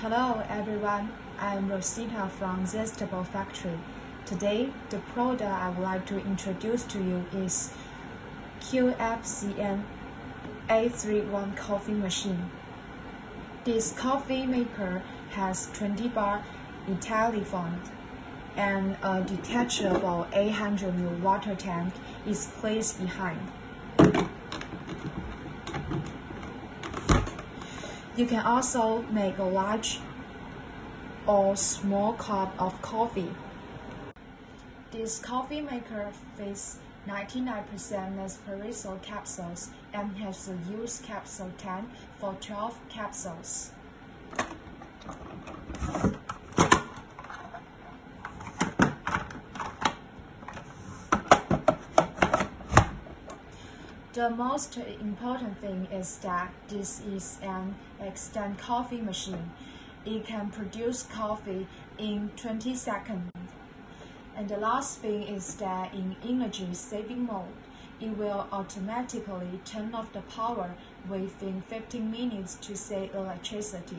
Hello everyone, I'm Rosita from Zestable Factory. Today, the product I would like to introduce to you is QFCN A31 coffee machine. This coffee maker has 20 bar IntelliFont and a detachable 800 ml water tank is placed behind. You can also make a large or small cup of coffee. This coffee maker fits 99% Nespresso capsules and has a used capsule tank for 12 capsules. The most important thing is that this is an instant coffee machine. It can produce coffee in 20 seconds. And the last thing is that in energy saving mode, it will automatically turn off the power within 15 minutes to save electricity.